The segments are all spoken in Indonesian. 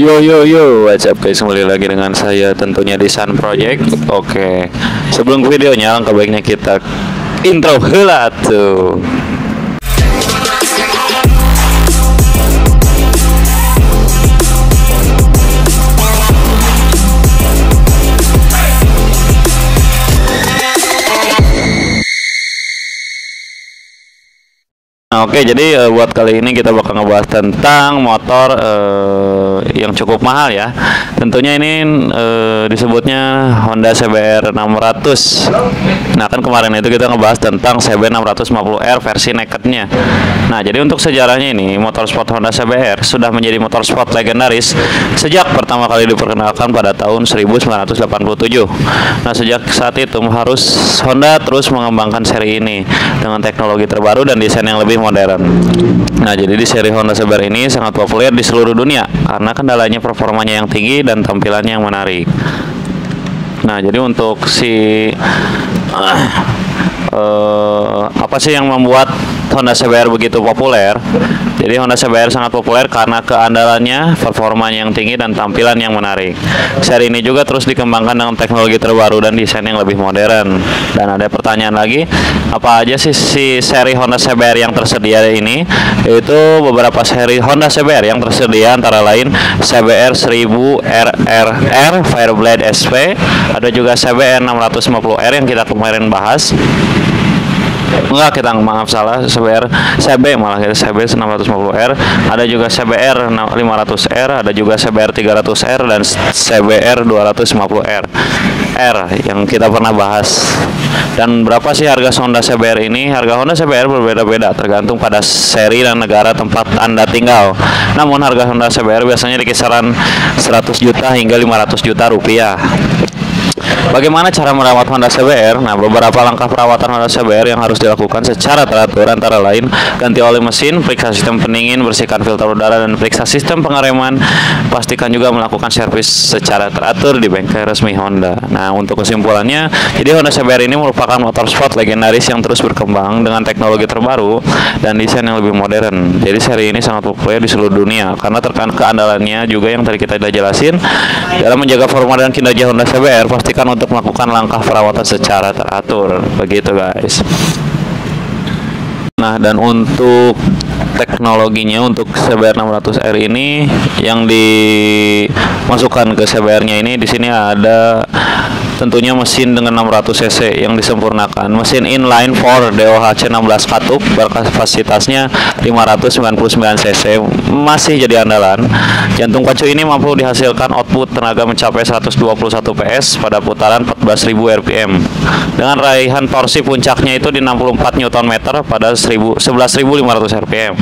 Yo yo yo, what's up guys, kembali lagi dengan saya tentunya di Sun Project. Oke, sebelum videonya langkah baiknya kita intro heula tuh. Nah, oke, jadi buat kali ini kita bakal ngebahas tentang motor yang cukup mahal ya. Tentunya ini disebutnya Honda CBR 600. Nah, kan kemarin itu kita ngebahas tentang CBR 650R versi nakednya. Nah, jadi untuk sejarahnya ini, motorsport Honda CBR sudah menjadi motorsport legendaris sejak pertama kali diperkenalkan pada tahun 1987. Nah, sejak saat itu Honda terus mengembangkan seri ini dengan teknologi terbaru dan desain yang lebih modern. Nah, jadi di seri Honda CBR ini sangat populer di seluruh dunia karena kendalanya performanya yang tinggi dan tampilannya yang menarik. Nah, jadi untuk apa sih yang membuat Honda CBR begitu populer? Jadi Honda CBR sangat populer karena keandalannya, performanya yang tinggi dan tampilan yang menarik. Seri ini juga terus dikembangkan dengan teknologi terbaru dan desain yang lebih modern. Dan ada pertanyaan lagi, apa aja sih seri Honda CBR yang tersedia ini? Yaitu beberapa seri Honda CBR yang tersedia antara lain CBR 1000 RRR Fireblade SP, ada juga CBR 650R yang kita kemarin bahas. CB malah kita CB 650R, ada juga CBR 500R, ada juga CBR 300R dan CBR 250R yang kita pernah bahas. Dan berapa sih harga Honda CBR ini? Harga Honda CBR berbeda-beda tergantung pada seri dan negara tempat Anda tinggal. Namun harga Honda CBR biasanya di kisaran 100 juta hingga 500 juta rupiah. Bagaimana cara merawat Honda CBR? Nah, beberapa langkah perawatan Honda CBR yang harus dilakukan secara teratur antara lain ganti oli mesin, periksa sistem pendingin, bersihkan filter udara, dan periksa sistem pengereman. Pastikan juga melakukan servis secara teratur di bengkel resmi Honda. Nah, untuk kesimpulannya, jadi Honda CBR ini merupakan motorsport legendaris yang terus berkembang dengan teknologi terbaru dan desain yang lebih modern. Jadi seri ini sangat populer di seluruh dunia karena terkait keandalannya juga yang tadi kita udah jelasin. Dalam menjaga forma dan kinerja Honda CBR, pastikan untuk melakukan langkah perawatan secara teratur. Begitu guys. Nah, dan untuk teknologinya untuk CBR 600R ini yang dimasukkan ke CBR-nya ini, di sini ada tentunya mesin dengan 600 cc yang disempurnakan. Mesin inline 4 DOHC 16 katup berkapasitasnya 599 cc masih jadi andalan. Jantung pacu ini mampu dihasilkan output tenaga mencapai 121 PS pada putaran 14.000 rpm dengan raihan torsi puncaknya itu di 64 Nm pada 11.500 rpm.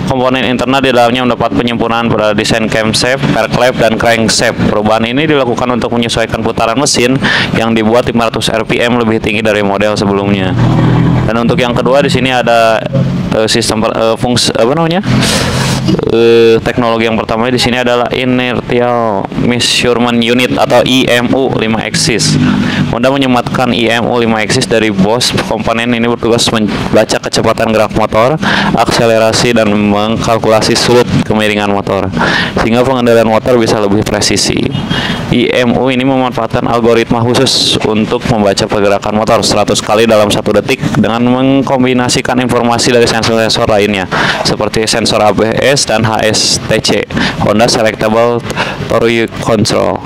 Komponen internal di dalamnya mendapat penyempurnaan pada desain camshaft, pair clamp, dan crankshaft. Perubahan ini dilakukan untuk menyesuaikan putaran mesin yang dibuat 500 rpm lebih tinggi dari model sebelumnya. Dan untuk yang kedua di sini ada sistem teknologi yang pertama di sini adalah Inertial Measurement Unit atau IMU 5 axis. Honda menyematkan IMU 5 axis dari Bosch. Komponen ini bertugas membaca kecepatan gerak motor, akselerasi, dan mengkalkulasi sudut kemiringan motor sehingga pengendalian motor bisa lebih presisi. IMU ini memanfaatkan algoritma khusus untuk membaca pergerakan motor 100 kali dalam 1 detik dengan mengkombinasikan informasi dari sensor-sensor lainnya seperti sensor ABS dan HSTC, Honda Selectable Torque Control.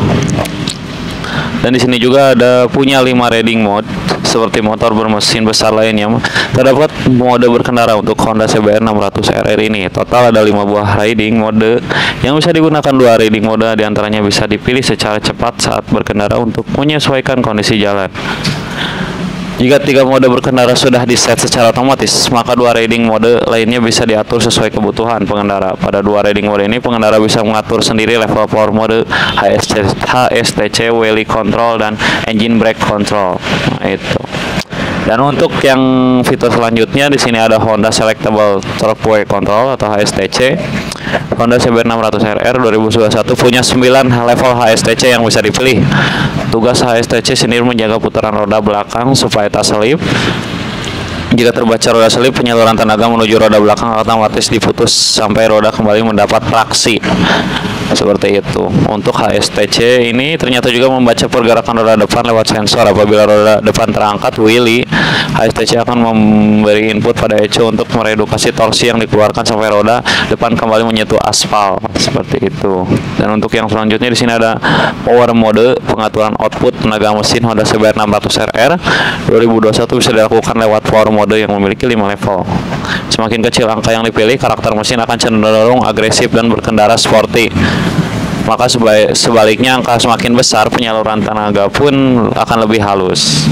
Dan di sini juga ada punya 5 riding mode seperti motor bermesin besar lainnya. Terdapat mode berkendara untuk Honda CBR 600RR ini. Total ada 5 buah riding mode yang bisa digunakan. 2 riding mode diantaranya bisa dipilih secara cepat saat berkendara untuk menyesuaikan kondisi jalan. Jika 3 mode berkendara sudah diset secara otomatis, maka 2 riding mode lainnya bisa diatur sesuai kebutuhan pengendara. Pada 2 riding mode ini, pengendara bisa mengatur sendiri level power mode, HSTC, wheelie control, dan engine brake control. Nah, itu. Dan untuk yang fitur selanjutnya di sini ada Honda Selectable Torque Control atau HSTC. Honda CBR 600RR 2021 punya 9 level HSTC yang bisa dipilih. Tugas HSTC sendiri menjaga putaran roda belakang supaya tak selip. Jika terbaca roda selip, penyaluran tenaga menuju roda belakang otomatis diputus sampai roda kembali mendapat traksi. seperti itu. Untuk HSTC ini ternyata juga membaca pergerakan roda depan lewat sensor. Apabila roda depan terangkat wheelie, HSTC akan memberi input pada ECU untuk meredukasi torsi yang dikeluarkan sampai roda depan kembali menyentuh aspal, seperti itu. Dan untuk yang selanjutnya di sini ada power mode, pengaturan output tenaga mesin Honda CBR 600RR 2021 bisa dilakukan lewat power mode yang memiliki 5 level. Semakin kecil angka yang dipilih, karakter mesin akan cenderung agresif dan berkendara sporty. Maka sebaliknya, angka semakin besar, penyaluran tenaga pun akan lebih halus.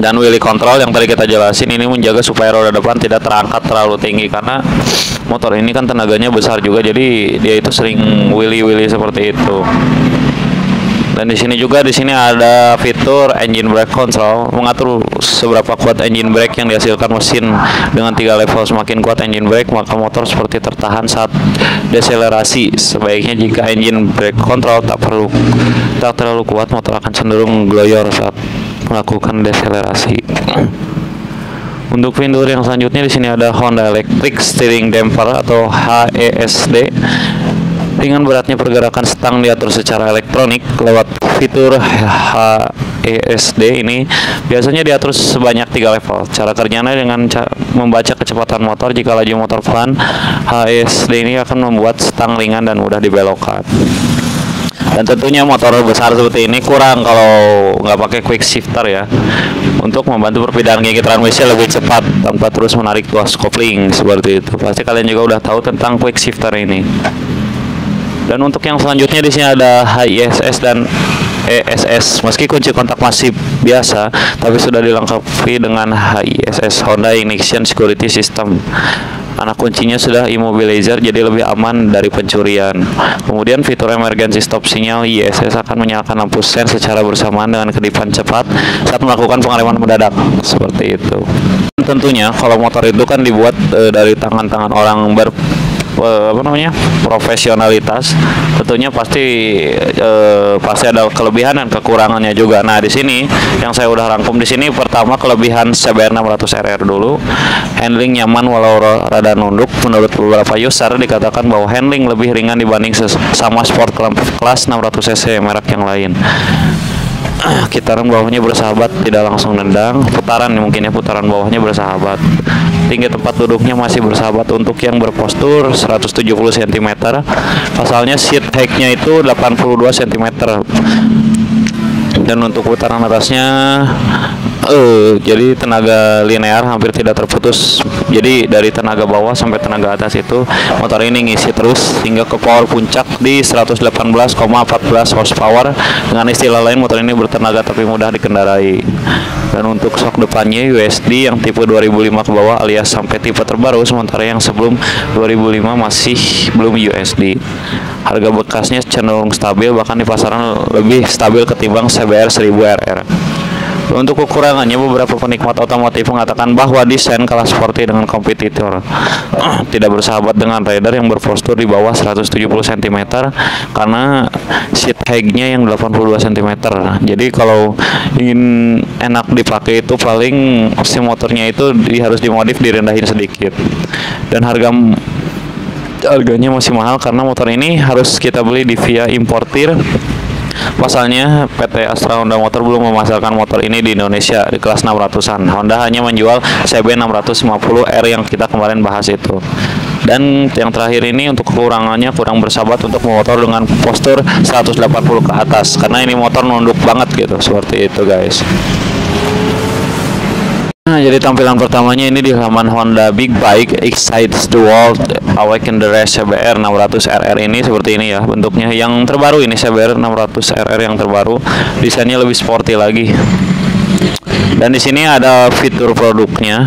Dan wheelie control yang tadi kita jelasin ini menjaga supaya roda depan tidak terangkat terlalu tinggi, karena motor ini kan tenaganya besar juga, jadi dia itu sering wheelie seperti itu. Dan di sini ada fitur engine brake control, mengatur seberapa kuat engine brake yang dihasilkan mesin dengan 3 level. Semakin kuat engine brake, maka motor seperti tertahan saat deselerasi. Sebaiknya jika engine brake control tak terlalu kuat, motor akan cenderung gloyor saat melakukan deselerasi. Untuk fitur yang selanjutnya di sini ada Honda Electric Steering Damper atau HESD. Ringan beratnya pergerakan stang diatur secara elektronik lewat fitur HESD ini. Biasanya diatur sebanyak 3 level. Cara kerjanya dengan membaca kecepatan motor. Jika laju motor pelan, HESD ini akan membuat stang ringan dan mudah dibelokkan. Dan tentunya motor besar seperti ini kurang kalau nggak pakai quick shifter ya, untuk membantu perpindahan gigi transmisi lebih cepat tanpa terus menarik tuas kopling seperti itu. Pasti kalian juga udah tahu tentang quick shifter ini. Dan untuk yang selanjutnya di sini ada HISS dan ESS. Meski kunci kontak masih biasa, tapi sudah dilengkapi dengan HISS, Honda Ignition Security System. Anak kuncinya sudah immobilizer, jadi lebih aman dari pencurian. Kemudian fitur emergency stop sinyal, ISS akan menyalakan lampu sen secara bersamaan dengan kedipan cepat saat melakukan pengereman mendadak, seperti itu. Tentunya kalau motor itu kan dibuat dari tangan-tangan orang profesionalitas, tentunya pasti ada kelebihan dan kekurangannya juga. Nah, di sini yang saya udah rangkum di sini, pertama kelebihan CBR 600RR dulu, handling nyaman walau rada nunduk. Menurut beberapa user dikatakan bahwa handling lebih ringan dibanding sama sport kelas 600cc merek yang lain. Kitaran bawahnya bersahabat, tidak langsung nendang. Putaran bawahnya bersahabat. Tinggi tempat duduknya masih bersahabat untuk yang berpostur 170 cm. Pasalnya seat height-nya itu 82 cm. Dan untuk putaran atasnya jadi tenaga linear hampir tidak terputus. Jadi dari tenaga bawah sampai tenaga atas itu motor ini ngisi terus hingga ke power puncak di 118,14 horsepower. Dengan istilah lain, motor ini bertenaga tapi mudah dikendarai. Dan untuk shock depannya USD yang tipe 2005 ke bawah alias sampai tipe terbaru, sementara yang sebelum 2005 masih belum USD. Harga bekasnya cenderung stabil, bahkan di pasaran lebih stabil ketimbang CBR 1000RR. Untuk kekurangannya, beberapa penikmat otomotif mengatakan bahwa desain kalah sporty dengan kompetitor. Tidak bersahabat dengan rider yang berpostur di bawah 170 cm karena seat height-nya yang 82 cm. Jadi kalau ingin enak dipakai itu paling si motornya itu harus dimodif, direndahin sedikit. Dan harganya masih mahal karena motor ini harus kita beli via importir. Pasalnya PT Astra Honda Motor belum memasarkan motor ini di Indonesia di kelas 600-an. Honda hanya menjual CB 650R yang kita kemarin bahas itu. Dan yang terakhir ini untuk kekurangannya, kurang bersahabat untuk motor dengan postur 180 ke atas karena ini motor nunduk banget gitu, seperti itu guys. Nah, jadi tampilan pertamanya ini di halaman Honda Big Bike Excites the World Awaken the Race CBR 600RR ini seperti ini ya bentuknya. Yang terbaru ini CBR 600RR yang terbaru, desainnya lebih sporty lagi. Dan di sini ada fitur produknya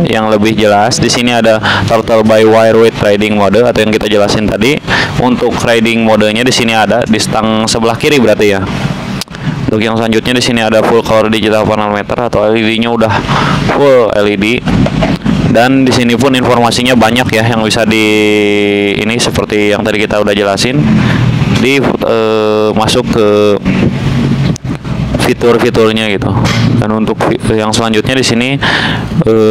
yang lebih jelas. Di sini ada Throttle by Wire with riding mode atau yang kita jelasin tadi. Untuk riding modenya di sini ada di stang sebelah kiri berarti ya. Untuk yang selanjutnya di sini ada full color digital panel meter atau LED-nya udah full LED. Dan di sini pun informasinya banyak ya yang bisa ini seperti yang tadi kita udah jelasin. Masuk ke fitur-fiturnya gitu. Dan untuk yang selanjutnya di sini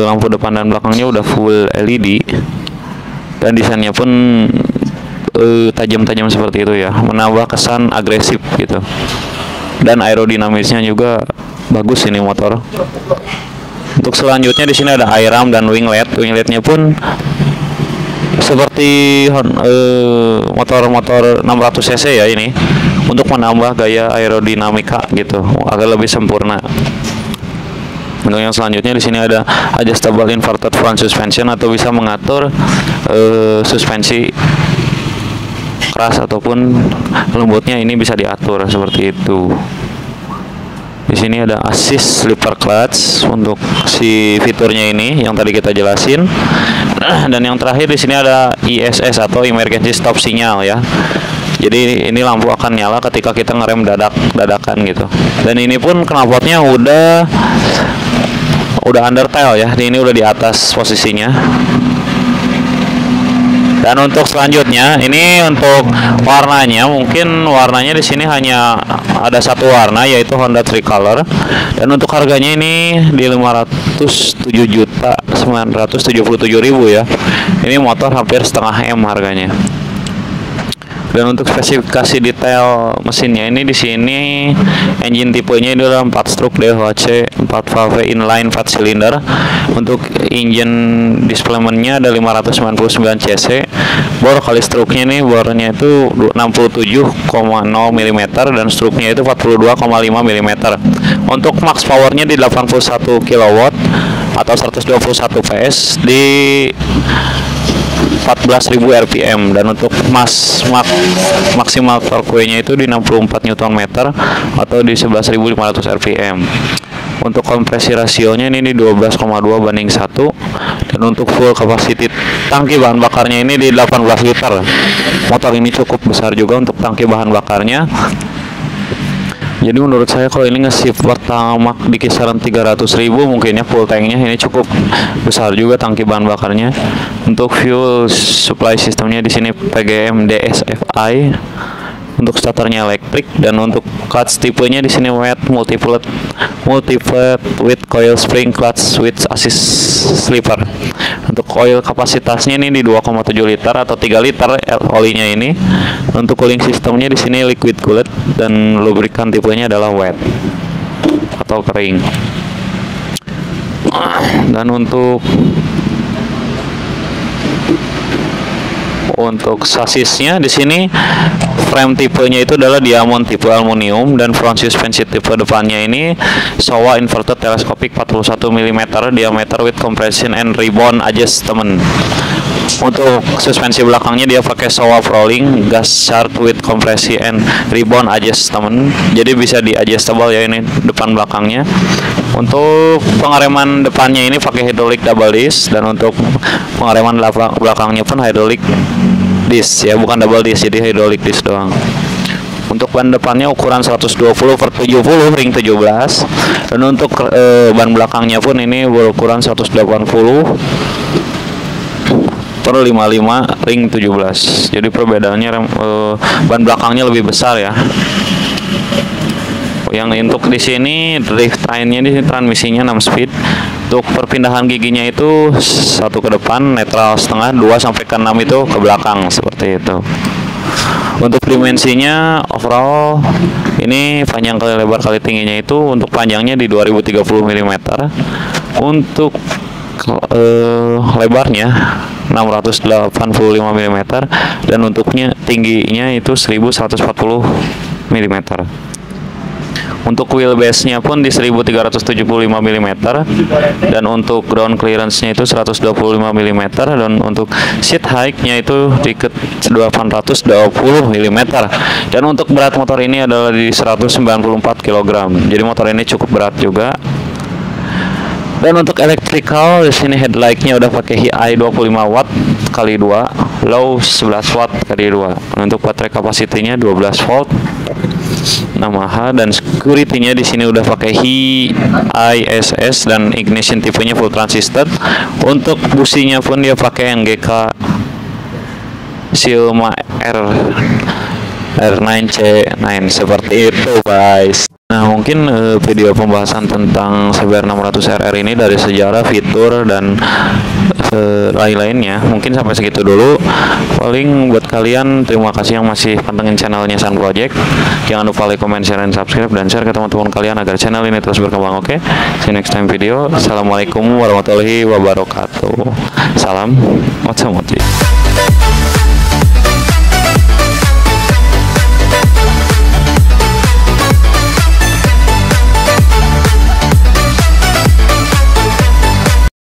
lampu depan dan belakangnya udah full LED. Dan desainnya pun tajam-tajam seperti itu ya, menambah kesan agresif gitu. Dan aerodinamisnya juga bagus ini motor. Untuk selanjutnya di sini ada iRam dan winglet. Wingletnya pun seperti motor-motor 600 cc ya ini, untuk menambah gaya aerodinamika gitu, agar lebih sempurna. Untuk yang selanjutnya di sini ada adjustable inverted front suspension, atau bisa mengatur suspensi keras ataupun lembutnya, ini bisa diatur seperti itu. Di sini ada assist slipper clutch untuk si fiturnya ini yang tadi kita jelasin. Dan yang terakhir di sini ada ISS atau emergency stop signal ya. Jadi ini lampu akan nyala ketika kita ngerem dadakan gitu. Dan ini pun knalpotnya udah undertail ya. Ini udah di atas posisinya. Dan untuk selanjutnya, ini untuk warnanya, mungkin warnanya di sini hanya ada satu warna, yaitu Honda Tricolor. Dan untuk harganya ini di 507.977.000 ya. Ini motor hampir setengah M harganya. Dan untuk spesifikasi detail mesinnya ini di sini engine tipenya itu adalah 4 stroke DHC 4 valve inline 4 silinder. Untuk engine displacement-nya ada 599 cc. Bor kali stroke-nya ini bornya itu 67,0 mm dan stroke-nya itu 42,5 mm. Untuk max power-nya di 81 kW atau 121 PS di 14.000 rpm. Dan untuk maksimal torque-nya itu di 64 Nm atau di 11.500 rpm. Untuk kompresi rasionya ini di 12,2 banding 1. Dan untuk full capacity tangki bahan bakarnya ini di 18 liter. Motor ini cukup besar juga untuk tangki bahan bakarnya. Jadi menurut saya kalau ini nge-shift pertama di kisaran 300.000 mungkin ya, full tanknya ini cukup besar juga tangki bahan bakarnya. Untuk fuel supply sistemnya di sini PGM DSFI. Untuk starternya elektrik. Dan untuk clutch tipenya di sini wet multi-float with coil spring clutch with assist slipper. Untuk oil kapasitasnya ini di 2,7 liter atau 3 liter olinya ini. Untuk cooling sistemnya di sini liquid cooled dan lubrikan tipenya adalah wet atau kering. Dan untuk sasisnya di sini frame tipenya itu adalah diamond tipe aluminium, dan front suspension tipe depannya ini Showa inverted telescopic 41 mm diameter with compression and rebound adjustment. Untuk suspensi belakangnya dia pakai Showa Prolink gas shart with compression and rebound adjustment, jadi bisa di adjustable ya ini depan belakangnya. Untuk pengereman depannya ini pakai hydraulic double disc, dan untuk pengereman belakangnya pun hydraulic disc ya, bukan double disc, jadi hydraulic disc doang. Untuk ban depannya ukuran 120/70 ring 17, dan untuk ban belakangnya pun ini berukuran 180/55 ring 17. Jadi perbedaannya ban belakangnya lebih besar ya. Yang untuk di sini drive trainnya di sini transmisinya 6 speed. Untuk perpindahan giginya itu 1 ke depan, netral setengah, 2 sampai ke 6 itu ke belakang seperti itu. Untuk dimensinya overall ini panjang kali lebar kali tingginya itu untuk panjangnya di 2030 mm. Untuk lebarnya 685 mm dan untuknya tingginya itu 1140 mm. Untuk wheelbase-nya pun di 1375 mm, dan untuk ground clearance-nya itu 125 mm, dan untuk seat height-nya itu di 820 mm. Dan untuk berat motor ini adalah di 194 kg. Jadi motor ini cukup berat juga. Dan untuk electrical di sini headlight-nya udah pakai high 25 watt kali 2, low 11 watt kali 2. Untuk baterai kapasitinya 12 volt. Yamaha, dan security-nya di sini udah pakai ISS dan ignition tipenya full transistor. Untuk businya pun dia pakai NGK Silma R9C9 seperti itu guys. Nah mungkin video pembahasan tentang CBR 600RR ini dari sejarah, fitur, dan lain-lainnya. Mungkin sampai segitu dulu. Paling buat kalian, terima kasih yang masih pantengin channelnya Sun Project. Jangan lupa like, comment, share, dan subscribe, dan share ke teman-teman kalian agar channel ini terus berkembang. Oke, see you next time video. Assalamualaikum warahmatullahi wabarakatuh. Salam otomotif.